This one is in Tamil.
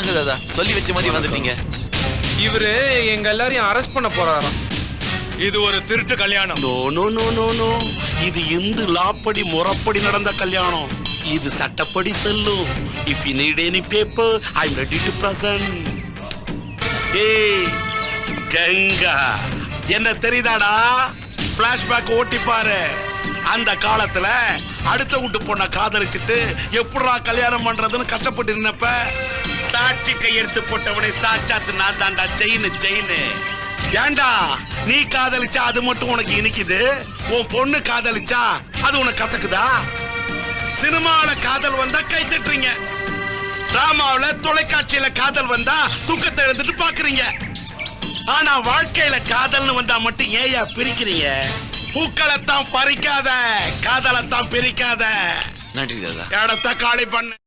வாங்க தாதா, சொல்லி வச்ச மாதிரி வந்துட்டீங்க. இவரு எங்க எல்லாரையும் அரெஸ்ட் பண்ண போறாராம். இது ஒரு திருட்டு கல்யாணம். No no no no no, இது இந்து லாப்படி முறப்படி நடந்த கல்யாணம். இது சட்டப்படி செல்லும். If you need any paper I am ready to present. ஏய் கங்கா, என்ன தெரியுதாடா? பிளாஷ்பேக் ஓட்டி பாரு. அந்த காலத்துல அடுத்த வீட்டு பொண்ண காதலிச்சுட்டு எப்படா கல்யாணம் பண்றதுன்னு கஷ்டப்பட்டு நின்னப்ப சாட்சி கையெடுத்து போட்டவனை சாட்சாத்து நான் தாண்டா செயின். ஏண்டா நீ காதலிச்சா அது மட்டும் உனக்கு இனிக்குது, உன் பொண்ணு காதலிச்சா அது உனக்கு கசக்குதா? சினிமாவில காதல் வந்தா கை தட்டுறீங்க, டிராமாவில தொலைக்காட்சியில காதல் வந்தா தூக்கத்தை எழுந்துட்டு பாக்குறீங்க. ஆனா வாழ்க்கையில காதல்னு வந்தா மட்டும் ஏயா பிரிக்கிறீங்க? பூக்களைத்தான் பறிக்காத, காதலைத்தான் பிரிக்காத. நன்றி தாதா. இடத்த காலி பண்ண.